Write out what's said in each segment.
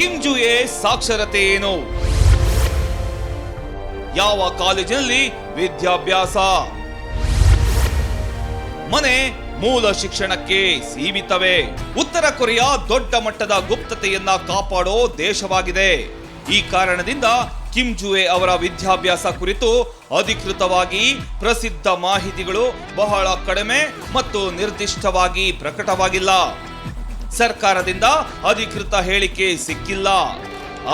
Kim ಜುಯೆ ಸಾಕ್ಷರತೆ ಏನು? ಯಾವ ಕಾಲೇಜಿನಲ್ಲಿ ವಿದ್ಯಾಭ್ಯಾಸ? ಮನೆ ಮೂಲ ಶಿಕ್ಷಣಕ್ಕೆ ಸೀಮಿತವೇ? ಉತ್ತರ ಕೊರಿಯಾ ದೊಡ್ಡ ಮಟ್ಟದ ಗುಪ್ತತೆಯನ್ನ ಕಾಪಾಡೋ ದೇಶವಾಗಿದೆ. ಈ ಕಾರಣದಿಂದ ಕಿಮ್ ಜುಯೆ ಅವರ ವಿದ್ಯಾಭ್ಯಾಸ ಕುರಿತು ಅಧಿಕೃತವಾಗಿ ಪ್ರಸಿದ್ಧ ಮಾಹಿತಿಗಳು ಬಹಳ ಕಡಿಮೆ ಮತ್ತು ನಿರ್ದಿಷ್ಟವಾಗಿ ಪ್ರಕಟವಾಗಿಲ್ಲ. ಸರ್ಕಾರದಿಂದ ಅಧಿಕೃತ ಹೇಳಿಕೆ ಸಿಕ್ಕಿಲ್ಲ.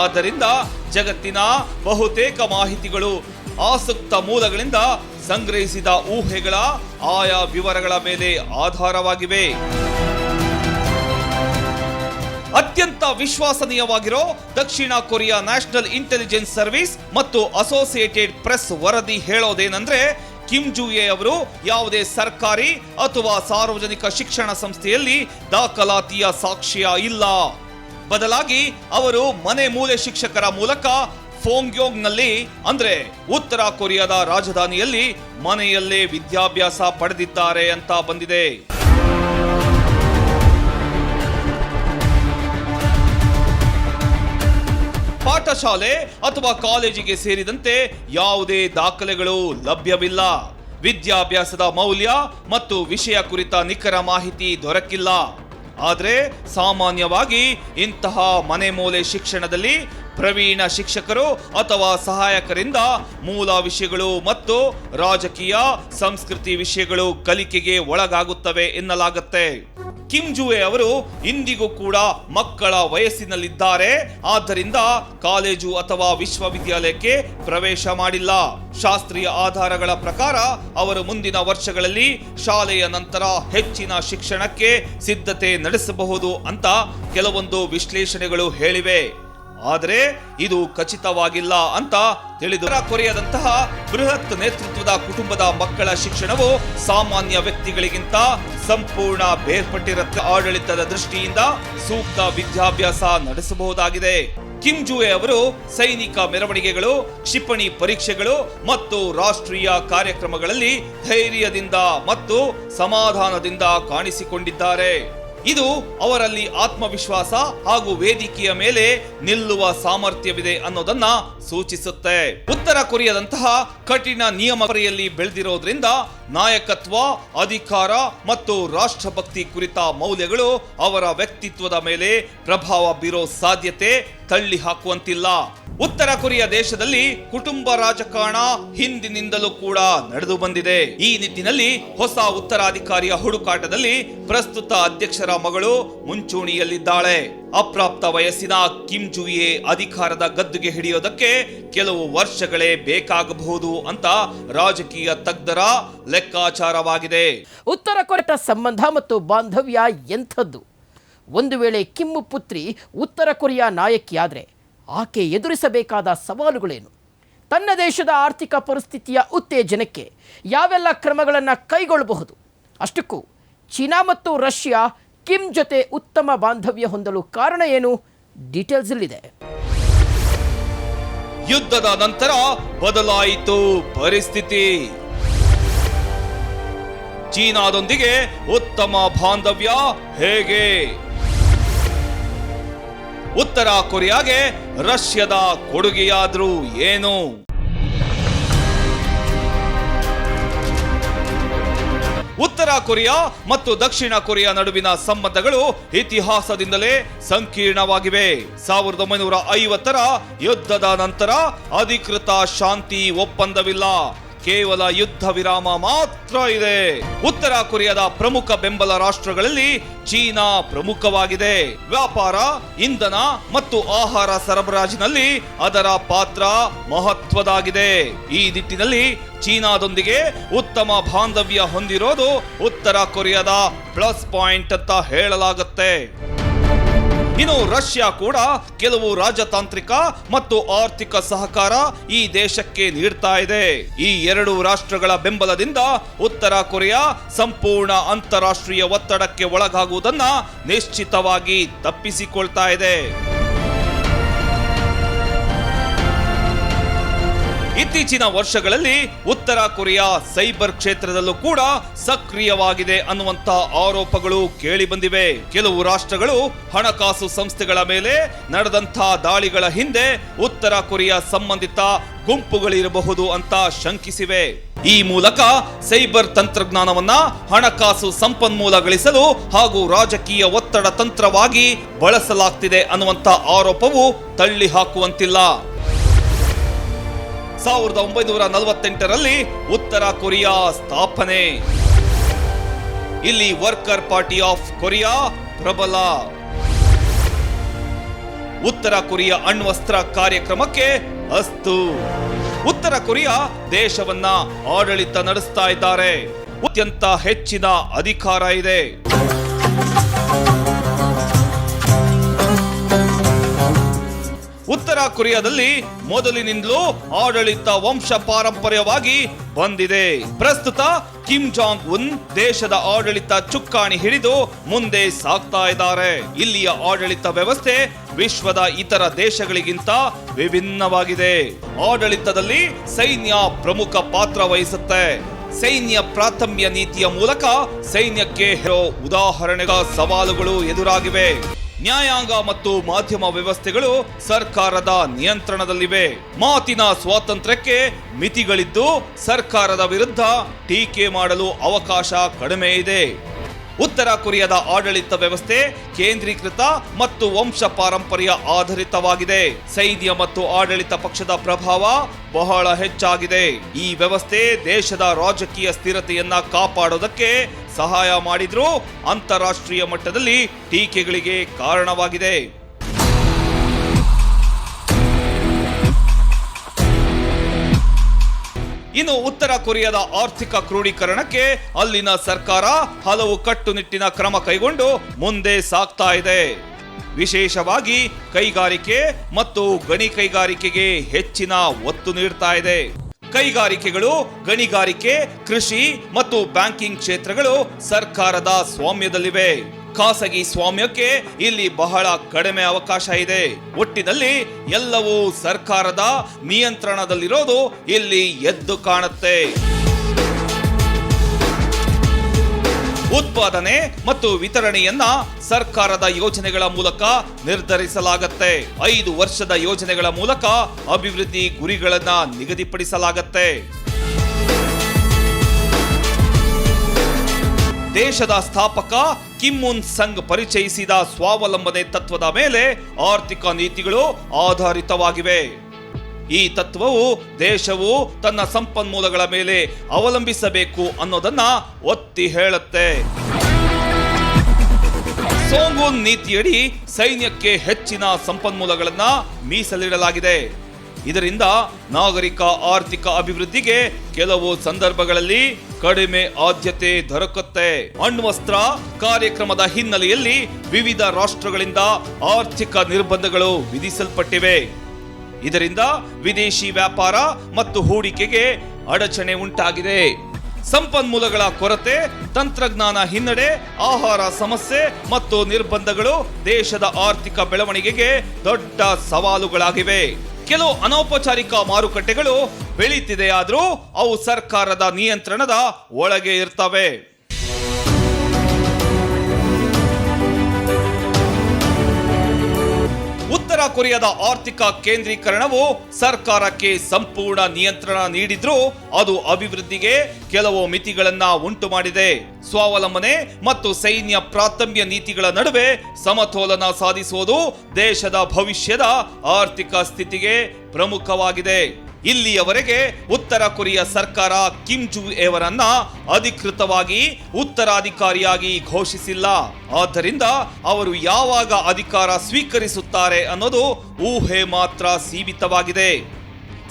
ಆದ್ದರಿಂದ ಜಗತ್ತಿನ ಬಹುತೇಕ ಮಾಹಿತಿಗಳು ಆಸಕ್ತ ಮೂಲಗಳಿಂದ ಸಂಗ್ರಹಿಸಿದ ಊಹೆಗಳ ಆಯಾ ವಿವರಗಳ ಮೇಲೆ ಆಧಾರವಾಗಿವೆ. ಅತ್ಯಂತ ವಿಶ್ವಸನೀಯವಾಗಿರೋ ದಕ್ಷಿಣ ಕೊರಿಯಾ ನ್ಯಾಷನಲ್ ಇಂಟೆಲಿಜೆನ್ಸ್ ಸರ್ವಿಸ್ ಮತ್ತು ಅಸೋಸಿಯೇಟೆಡ್ ಪ್ರೆಸ್ ವರದಿ ಹೇಳೋದೇನೆಂದ್ರೆ, ಕಿಮ್ ಜುಯೆ ಅವರು ಯಾವುದೇ ಸರ್ಕಾರಿ ಅಥವಾ ಸಾರ್ವಜನಿಕ ಶಿಕ್ಷಣ ಸಂಸ್ಥೆಯಲ್ಲಿ ದಾಖಲಾತಿಯ ಸಾಕ್ಷ್ಯ ಇಲ್ಲ. ಬದಲಾಗಿ ಅವರು ಮನೆ ಮೂಲೆ ಶಿಕ್ಷಕರ ಮೂಲಕ ಫೋಂಗ್ಯೋಂಗ್ನಲ್ಲಿ ಅಂದ್ರೆ ಉತ್ತರ ಕೊರಿಯಾದ ರಾಜಧಾನಿಯಲ್ಲಿ ಮನೆಯಲ್ಲೇ ವಿದ್ಯಾಭ್ಯಾಸ ಪಡೆದಿದ್ದಾರೆ ಅಂತ ಬಂದಿದೆ. ಪಾಠಶಾಲೆ ಅಥವಾ ಕಾಲೇಜಿಗೆ ಸೇರಿದಂತೆ ಯಾವುದೇ ದಾಖಲೆಗಳು ಲಭ್ಯವಿಲ್ಲ. ವಿದ್ಯಾಭ್ಯಾಸದ ಮೌಲ್ಯ ಮತ್ತು ವಿಷಯ ಕುರಿತ ನಿಖರ ಮಾಹಿತಿ ದೊರಕಿಲ್ಲ. ಆದರೆ ಸಾಮಾನ್ಯವಾಗಿ ಇಂತಹ ಮನೆ ಮೂಲೆ ಶಿಕ್ಷಣದಲ್ಲಿ ಪ್ರವೀಣ ಶಿಕ್ಷಕರು ಅಥವಾ ಸಹಾಯಕರಿಂದ ಮೂಲ ವಿಷಯಗಳು ಮತ್ತು ರಾಜಕೀಯ ಸಂಸ್ಕೃತಿ ವಿಷಯಗಳು ಕಲಿಕೆಗೆ ಒಳಗಾಗುತ್ತವೆ ಎನ್ನಲಾಗುತ್ತೆ. ಕಿಮ್ ಜುಯೆ ಅವರು ಇಂದಿಗೂ ಕೂಡ ಮಕ್ಕಳ ವಯಸ್ಸಿನಲ್ಲಿದ್ದಾರೆ. ಆದ್ದರಿಂದ ಕಾಲೇಜು ಅಥವಾ ವಿಶ್ವವಿದ್ಯಾಲಯಕ್ಕೆ ಪ್ರವೇಶ ಮಾಡಿಲ್ಲ. ಶಾಸ್ತ್ರೀಯ ಆಧಾರಗಳ ಪ್ರಕಾರ ಅವರು ಮುಂದಿನ ವರ್ಷಗಳಲ್ಲಿ ಶಾಲೆಯ ನಂತರ ಹೆಚ್ಚಿನ ಶಿಕ್ಷಣಕ್ಕೆ ಸಿದ್ಧತೆ ನಡೆಸಬಹುದು ಅಂತ ಕೆಲವೊಂದು ವಿಶ್ಲೇಷಣೆಗಳು ಹೇಳಿವೆ. ಆದರೆ ಇದು ಖಚಿತವಾಗಿಲ್ಲ ಅಂತ ತಿಳಿದು ಕೊರಿಯಾದಂತಹ ಬೃಹತ್ ನೇತೃತ್ವದ ಕುಟುಂಬದ ಮಕ್ಕಳ ಶಿಕ್ಷಣವು ಸಾಮಾನ್ಯ ವ್ಯಕ್ತಿಗಳಿಗಿಂತ ಸಂಪೂರ್ಣ ಬೇರ್ಪಟ್ಟಿರುವ ಆಡಳಿತದ ದೃಷ್ಟಿಯಿಂದ ಸೂಕ್ತ ವಿದ್ಯಾಭ್ಯಾಸ ನಡೆಸಬಹುದಾಗಿದೆ. ಕಿಮ್ ಜುಯೆ ಅವರು ಸೈನಿಕ ಮೆರವಣಿಗೆಗಳು, ಕ್ಷಿಪಣಿ ಪರೀಕ್ಷೆಗಳು ಮತ್ತು ರಾಷ್ಟ್ರೀಯ ಕಾರ್ಯಕ್ರಮಗಳಲ್ಲಿ ಧೈರ್ಯದಿಂದ ಮತ್ತು ಸಮಾಧಾನದಿಂದ ಕಾಣಿಸಿಕೊಂಡಿದ್ದಾರೆ. ಇದು ಅವರಲ್ಲಿ ಆತ್ಮವಿಶ್ವಾಸ ಹಾಗೂ ವೇದಿಕೆಯ ಮೇಲೆ ನಿಲ್ಲುವ ಸಾಮರ್ಥ್ಯವಿದೆ ಅನ್ನೋದನ್ನ ಸೂಚಿಸುತ್ತೆ. ಉತ್ತರ ಕೊರಿಯಾದಂತಹ ಕಠಿಣ ನಿಯಮಪರಿಯಲ್ಲಿ ಬೆಳೆದಿರೋದ್ರಿಂದ ನಾಯಕತ್ವ, ಅಧಿಕಾರ ಮತ್ತು ರಾಷ್ಟ್ರಭಕ್ತಿ ಕುರಿತ ಮೌಲ್ಯಗಳು ಅವರ ವ್ಯಕ್ತಿತ್ವದ ಮೇಲೆ ಪ್ರಭಾವ ಬೀರೋ ಸಾಧ್ಯತೆ ತಳ್ಳಿ ಹಾಕುವಂತಿಲ್ಲ. ಉತ್ತರ ಕೊರಿಯಾ ದೇಶದಲ್ಲಿ ಕುಟುಂಬ ರಾಜಕಾರಣ ಹಿಂದಿನಿಂದಲೂ ಕೂಡ ನಡೆದು ಬಂದಿದೆ. ಈ ನಿಟ್ಟಿನಲ್ಲಿ ಹೊಸ ಉತ್ತರಾಧಿಕಾರಿಯ ಹುಡುಕಾಟದಲ್ಲಿ ಪ್ರಸ್ತುತ ಅಧ್ಯಕ್ಷರ ಮಗಳು ಮುಂಚೂಣಿಯಲ್ಲಿದ್ದಾಳೆ. ಅಪ್ರಾಪ್ತ ವಯಸ್ಸಿನ ಕಿಮ್ ಜುಯೆ ಅಧಿಕಾರದ ಗದ್ದುಗೆ ಹಿಡಿಯೋದಕ್ಕೆ ಕೆಲವು ವರ್ಷಗಳೇ ಬೇಕಾಗಬಹುದು ಅಂತ ರಾಜಕೀಯ ತಜ್ಞರ ಲೆಕ್ಕಾಚಾರವಾಗಿದೆ. ಉತ್ತರ ಕೊರಿಯಾ ಸಂಬಂಧ ಮತ್ತು ಬಾಂಧವ್ಯ ಎಂಥದ್ದು? ಒಂದು ವೇಳೆ ಕಿಮ್ ಪುತ್ರಿ ಉತ್ತರ ಕೊರಿಯಾ ನಾಯಕಿಯಾದರೆ ಆಕೆ ಎದುರಿಸಬೇಕಾದ ಸವಾಲುಗಳೇನು? ತನ್ನ ದೇಶದ ಆರ್ಥಿಕ ಪರಿಸ್ಥಿತಿಯ ಉತ್ತೇಜನಕ್ಕೆ ಯಾವೆಲ್ಲ ಕ್ರಮಗಳನ್ನು ಕೈಗೊಳ್ಳಬಹುದು? ಅಷ್ಟಕ್ಕೂ ಚೀನಾ ಮತ್ತು ರಷ್ಯಾ ಕಿಮ್ ಜೊತೆ ಉತ್ತಮ ಬಾಂಧವ್ಯ ಹೊಂದಲು ಕಾರಣ ಏನು? ಡೀಟೇಲ್ಸ್ ಇಲ್ಲಿದೆ. ಯುದ್ಧದ ನಂತರ ಬದಲಾಯಿತು ಪರಿಸ್ಥಿತಿ. ಚೀನಾದೊಂದಿಗೆ ಉತ್ತಮ ಬಾಂಧವ್ಯ ಹೇಗೆ? ಉತ್ತರ ಕೊರಿಯಾಗೆ ರಷ್ಯಾದ ಕೊಡುಗೆಯಾದ್ರೂ ಏನು? ಉತ್ತರ ಕೊರಿಯಾ ಮತ್ತು ದಕ್ಷಿಣ ಕೊರಿಯಾ ನಡುವಿನ ಸಂಬಂಧಗಳು ಇತಿಹಾಸದಿಂದಲೇ ಸಂಕೀರ್ಣವಾಗಿವೆ. 1950ರ ಯುದ್ಧದ ನಂತರ ಅಧಿಕೃತ ಶಾಂತಿ ಒಪ್ಪಂದವಿಲ್ಲ. ಕೇವಲ ಯುದ್ಧ ವಿರಾಮ ಮಾತ್ರ ಇದೆ. ಉತ್ತರ ಕೊರಿಯಾದ ಪ್ರಮುಖ ಬೆಂಬಲ ರಾಷ್ಟ್ರಗಳಲ್ಲಿ ಚೀನಾ ಪ್ರಮುಖವಾಗಿದೆ. ವ್ಯಾಪಾರ, ಇಂಧನ ಮತ್ತು ಆಹಾರ ಸರಬರಾಜಿನಲ್ಲಿ ಅದರ ಪಾತ್ರ ಮಹತ್ವದಾಗಿದೆ. ಈ ನಿಟ್ಟಿನಲ್ಲಿ ಚೀನಾದೊಂದಿಗೆ ಉತ್ತಮ ಬಾಂಧವ್ಯ ಹೊಂದಿರೋದು ಉತ್ತರ ಕೊರಿಯಾದ ಪ್ಲಸ್ ಪಾಯಿಂಟ್ ಅಂತ ಹೇಳಲಾಗುತ್ತೆ. ಇನ್ನು ರಷ್ಯಾ ಕೂಡ ಕೆಲವು ರಾಜತಾಂತ್ರಿಕ ಮತ್ತು ಆರ್ಥಿಕ ಸಹಕಾರ ಈ ದೇಶಕ್ಕೆ ನೀಡ್ತಾ ಇದೆ. ಈ ಎರಡು ರಾಷ್ಟ್ರಗಳ ಬೆಂಬಲದಿಂದ ಉತ್ತರ ಕೊರಿಯಾ ಸಂಪೂರ್ಣ ಅಂತಾರಾಷ್ಟ್ರೀಯ ಒತ್ತಡಕ್ಕೆ ಒಳಗಾಗುವುದನ್ನ ನಿಶ್ಚಿತವಾಗಿ ತಪ್ಪಿಸಿಕೊಳ್ತಾ ಇದೆ. ಇತ್ತೀಚಿನ ವರ್ಷಗಳಲ್ಲಿ ಉತ್ತರ ಕೊರಿಯಾ ಸೈಬರ್ ಕ್ಷೇತ್ರದಲ್ಲೂ ಕೂಡ ಸಕ್ರಿಯವಾಗಿದೆ ಅನ್ನುವಂತ ಆರೋಪಗಳು ಕೇಳಿ ಬಂದಿವೆ. ಕೆಲವು ರಾಷ್ಟ್ರಗಳು ಹಣಕಾಸು ಸಂಸ್ಥೆಗಳ ಮೇಲೆ ನಡೆದಂತ ದಾಳಿಗಳ ಹಿಂದೆ ಉತ್ತರ ಕೊರಿಯಾ ಸಂಬಂಧಿತ ಗುಂಪುಗಳಿರಬಹುದು ಅಂತ ಶಂಕಿಸಿವೆ. ಈ ಮೂಲಕ ಸೈಬರ್ ತಂತ್ರಜ್ಞಾನವನ್ನ ಹಣಕಾಸು ಸಂಪನ್ಮೂಲ ಗಳಿಸಲು ಹಾಗೂ ರಾಜಕೀಯ ಒತ್ತಡ ತಂತ್ರವಾಗಿ ಬಳಸಲಾಗ್ತಿದೆ ಅನ್ನುವಂತ ಆರೋಪವು ತಳ್ಳಿ ಹಾಕುವಂತಿಲ್ಲ. 1948ರಲ್ಲಿ ಉತ್ತರ ಕೊರಿಯಾ ಸ್ಥಾಪನೆ. ಇಲ್ಲಿ ವರ್ಕರ್ ಪಾರ್ಟಿ ಆಫ್ ಕೊರಿಯಾ ಪ್ರಬಲ. ಉತ್ತರ ಕೊರಿಯಾ ಅಣ್ವಸ್ತ್ರ ಕಾರ್ಯಕ್ರಮಕ್ಕೆ ಅಸ್ತು. ಉತ್ತರ ಕೊರಿಯಾ ದೇಶವನ್ನ ಆಡಳಿತ ನಡೆಸ್ತಾ ಇದ್ದಾರೆ. ಅತ್ಯಂತ ಹೆಚ್ಚಿನ ಅಧಿಕಾರ ಇದೆ. ಉತ್ತರ ಕೊರಿಯಾದಲ್ಲಿ ಮೊದಲಿನಿಂದಲೂ ಆಡಳಿತ ವಂಶ ಪಾರಂಪರ್ಯವಾಗಿ ಬಂದಿದೆ. ಪ್ರಸ್ತುತ ಕಿಮ್ ಜಾಂಗ್ ಉನ್ ದೇಶದ ಆಡಳಿತ ಚುಕ್ಕಾಣಿ ಹಿಡಿದು ಮುಂದೆ ಸಾಗ್ತಾ ಇದ್ದಾರೆ. ಇಲ್ಲಿಯ ಆಡಳಿತ ವ್ಯವಸ್ಥೆ ವಿಶ್ವದ ಇತರ ದೇಶಗಳಿಗಿಂತ ವಿಭಿನ್ನವಾಗಿದೆ. ಆಡಳಿತದಲ್ಲಿ ಸೈನ್ಯ ಪ್ರಮುಖ ಪಾತ್ರ ವಹಿಸುತ್ತೆ. ಸೈನ್ಯ ಪ್ರಾಥಮ್ಯ ನೀತಿಯ ಮೂಲಕ ಸೈನ್ಯಕ್ಕೆ ಉದಾಹರಣೆಗಳ ಸವಾಲುಗಳು ಎದುರಾಗಿವೆ. ನ್ಯಾಯಾಂಗ ಮತ್ತು ಮಾಧ್ಯಮ ವ್ಯವಸ್ಥೆಗಳು ಸರ್ಕಾರದ ನಿಯಂತ್ರಣದಲ್ಲಿವೆ. ಮಾತಿನ ಸ್ವಾತಂತ್ರ್ಯಕ್ಕೆ ಮಿತಿಗಳಿದ್ದು ಸರ್ಕಾರದ ವಿರುದ್ಧ ಟೀಕೆ ಮಾಡಲು ಅವಕಾಶ ಕಡಿಮೆ ಇದೆ. ಉತ್ತರ ಕೊರಿಯಾದ ಆಡಳಿತ ವ್ಯವಸ್ಥೆ ಕೇಂದ್ರೀಕೃತ ಮತ್ತು ವಂಶ ಪಾರಂಪರ್ಯ ಆಧಾರಿತವಾಗಿದೆ. ಸೈನ್ಯ ಮತ್ತು ಆಡಳಿತ ಪಕ್ಷದ ಪ್ರಭಾವ ಬಹಳ ಹೆಚ್ಚಾಗಿದೆ. ಈ ವ್ಯವಸ್ಥೆ ದೇಶದ ರಾಜಕೀಯ ಸ್ಥಿರತೆಯನ್ನ ಕಾಪಾಡೋದಕ್ಕೆ ಸಹಾಯ ಮಾಡಿದ್ರೂ ಅಂತಾರಾಷ್ಟ್ರೀಯ ಮಟ್ಟದಲ್ಲಿ ಟೀಕೆಗಳಿಗೆ ಕಾರಣವಾಗಿದೆ. ಇನ್ನು ಉತ್ತರ ಕೊರಿಯಾದ ಆರ್ಥಿಕ ಕ್ರೋಢೀಕರಣಕ್ಕೆ ಅಲ್ಲಿನ ಸರ್ಕಾರ ಹಲವು ಕಟ್ಟುನಿಟ್ಟಿನ ಕ್ರಮ ಕೈಗೊಂಡು ಮುಂದೆ ಸಾಗ್ತಾ ಇದೆ. ವಿಶೇಷವಾಗಿ ಕೈಗಾರಿಕೆ ಮತ್ತು ಗಣಿ ಕೈಗಾರಿಕೆಗೆ ಹೆಚ್ಚಿನ ಒತ್ತು ನೀಡ್ತಾ ಇದೆ. ಕೈಗಾರಿಕೆಗಳು, ಗಣಿಗಾರಿಕೆ, ಕೃಷಿ ಮತ್ತು ಬ್ಯಾಂಕಿಂಗ್ ಕ್ಷೇತ್ರಗಳು ಸರ್ಕಾರದ ಸ್ವಾಮ್ಯದಲ್ಲಿವೆ. ಖಾಸಗಿ ಸ್ವಾಮ್ಯಕ್ಕೆ ಇಲ್ಲಿ ಬಹಳ ಕಡಿಮೆ ಅವಕಾಶ ಇದೆ. ಒಟ್ಟಿನಲ್ಲಿ ಎಲ್ಲವೂ ಸರ್ಕಾರದ ನಿಯಂತ್ರಣದಲ್ಲಿರೋದು ಇಲ್ಲಿ ಎದ್ದು ಕಾಣುತ್ತೆ. ಉತ್ಪಾದನೆ ಮತ್ತು ವಿತರಣೆಯನ್ನ ಸರ್ಕಾರದ ಯೋಜನೆಗಳ ಮೂಲಕ ನಿರ್ಧರಿಸಲಾಗುತ್ತೆ. 5 ವರ್ಷದ ಯೋಜನೆಗಳ ಮೂಲಕ ಅಭಿವೃದ್ಧಿ ಗುರಿಗಳನ್ನ ನಿಗದಿಪಡಿಸಲಾಗುತ್ತೆ. ದೇಶದ ಸ್ಥಾಪಕ ಕಿಮ್ ಉನ್ ಸಂಗ್ ಪರಿಚಯಿಸಿದ ಸ್ವಾವಲಂಬನೆ ತತ್ವದ ಮೇಲೆ ಆರ್ಥಿಕ ನೀತಿಗಳು ಆಧಾರಿತವಾಗಿವೆ. ಈ ತತ್ವವು ದೇಶವು ತನ್ನ ಸಂಪನ್ಮೂಲಗಳ ಮೇಲೆ ಅವಲಂಬಿಸಬೇಕು ಅನ್ನೋದನ್ನ ಒತ್ತಿ ಹೇಳುತ್ತೆ. ಸೋಂಗುನ್ ನೀತಿಯಡಿ ಸೈನ್ಯಕ್ಕೆ ಹೆಚ್ಚಿನ ಸಂಪನ್ಮೂಲಗಳನ್ನ ಮೀಸಲಿಡಲಾಗಿದೆ. ಇದರಿಂದ ನಾಗರಿಕ ಆರ್ಥಿಕ ಅಭಿವೃದ್ಧಿಗೆ ಕೆಲವು ಸಂದರ್ಭಗಳಲ್ಲಿ ಕಡಿಮೆ ಆದ್ಯತೆ ದೊರಕುತ್ತೆ. ಅಣ್ವಸ್ತ್ರ ಕಾರ್ಯಕ್ರಮದ ಹಿನ್ನೆಲೆಯಲ್ಲಿ ವಿವಿಧ ರಾಷ್ಟ್ರಗಳಿಂದ ಆರ್ಥಿಕ ನಿರ್ಬಂಧಗಳು ವಿಧಿಸಲ್ಪಟ್ಟಿವೆ. ಇದರಿಂದ ವಿದೇಶಿ ವ್ಯಾಪಾರ ಮತ್ತು ಹೂಡಿಕೆಗೆ ಅಡಚಣೆ ಉಂಟಾಗಿದೆ. ಸಂಪನ್ಮೂಲಗಳ ಕೊರತೆ, ತಂತ್ರಜ್ಞಾನ ಹಿನ್ನಡೆ, ಆಹಾರ ಸಮಸ್ಯೆ ಮತ್ತು ನಿರ್ಬಂಧಗಳು ದೇಶದ ಆರ್ಥಿಕ ಬೆಳವಣಿಗೆಗೆ ದೊಡ್ಡ ಸವಾಲುಗಳಾಗಿವೆ. ಕೆಲವು ಅನೌಪಚಾರಿಕ ಮಾರುಕಟ್ಟೆಗಳು ಬೆಳೀತಿದೆಯಾದರೂ ಅವು ಸರ್ಕಾರದ ನಿಯಂತ್ರಣದ ಒಳಗೆ ಇರ್ತವೆ. ಉತ್ತರ ಕೊರಿಯಾದ ಆರ್ಥಿಕ ಕೇಂದ್ರೀಕರಣವು ಸರ್ಕಾರಕ್ಕೆ ಸಂಪೂರ್ಣ ನಿಯಂತ್ರಣ ನೀಡಿದ್ರೂ ಅದು ಅಭಿವೃದ್ಧಿಗೆ ಕೆಲವು ಮಿತಿಗಳನ್ನ ಉಂಟು ಮಾಡಿದೆ. ಸ್ವಾವಲಂಬನೆ ಮತ್ತು ಸೈನ್ಯ ಪ್ರಾಥಮ್ಯ ನೀತಿಗಳ ನಡುವೆ ಸಮತೋಲನ ಸಾಧಿಸುವುದು ದೇಶದ ಭವಿಷ್ಯದ ಆರ್ಥಿಕ ಸ್ಥಿತಿಗೆ ಪ್ರಮುಖವಾಗಿದೆ. ಇಲ್ಲಿಯವರೆಗೆ ಉತ್ತರ ಕೊರಿಯಾ ಸರ್ಕಾರ ಕಿಮ್ ಜುಂಗ್ ಅವರನ್ನ ಅಧಿಕೃತವಾಗಿ ಉತ್ತರಾಧಿಕಾರಿಯಾಗಿ ಘೋಷಿಸಿಲ್ಲ. ಆದ್ದರಿಂದ ಅವರು ಯಾವಾಗ ಅಧಿಕಾರ ಸ್ವೀಕರಿಸುತ್ತಾರೆ ಅನ್ನೋದು ಊಹೆ ಮಾತ್ರ ಸೀಮಿತವಾಗಿದೆ.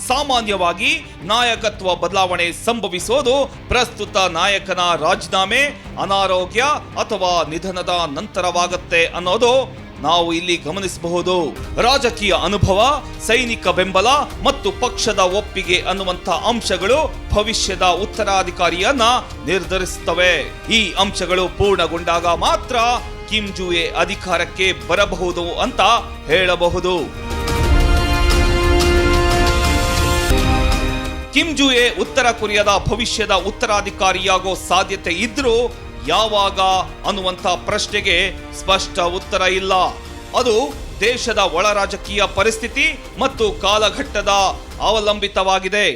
ಸಾಮಾನ್ಯವಾಗಿ ನಾಯಕತ್ವ ಬದಲಾವಣೆ ಸಂಭವಿಸೋದು ಪ್ರಸ್ತುತ ನಾಯಕನ ರಾಜೀನಾಮೆ, ಅನಾರೋಗ್ಯ ಅಥವಾ ನಿಧನದ ನಂತರವಾಗುತ್ತೆ ಅನ್ನೋದು ನಾವು ಇಲ್ಲಿ ಗಮನಿಸಬಹುದು. ರಾಜಕೀಯ ಅನುಭವ, ಸೈನಿಕ ಬೆಂಬಲ ಮತ್ತು ಪಕ್ಷದ ಒಪ್ಪಿಗೆ ಅನ್ನುವಂಥ ಅಂಶಗಳು ಭವಿಷ್ಯದ ಉತ್ತರಾಧಿಕಾರಿಯನ್ನ ನಿರ್ಧರಿಸುತ್ತವೆ. ಈ ಅಂಶಗಳು ಪೂರ್ಣಗೊಂಡಾಗ ಮಾತ್ರ ಕಿಮ್ ಜುಂಗ್ ಅಧಿಕಾರಕ್ಕೆ ಬರಬಹುದು ಅಂತ ಹೇಳಬಹುದು. ಕಿಮ್ ಜುಯೆ ಉತ್ತರ ಕೊರಿಯಾದ ಭವಿಷ್ಯದ ಉತ್ತರಾಧಿಕಾರಿಯಾಗೋ ಸಾಧ್ಯತೆ ಇದ್ರೂ ಯಾವಾಗ ಅನ್ನುವಂಥ ಪ್ರಶ್ನೆಗೆ ಸ್ಪಷ್ಟ ಉತ್ತರ ಇಲ್ಲ. ಅದು ದೇಶದ ಒಳ ರಾಜಕೀಯ ಪರಿಸ್ಥಿತಿ ಮತ್ತು ಕಾಲಘಟ್ಟದ ಅವಲಂಬಿತವಾಗಿದೆ.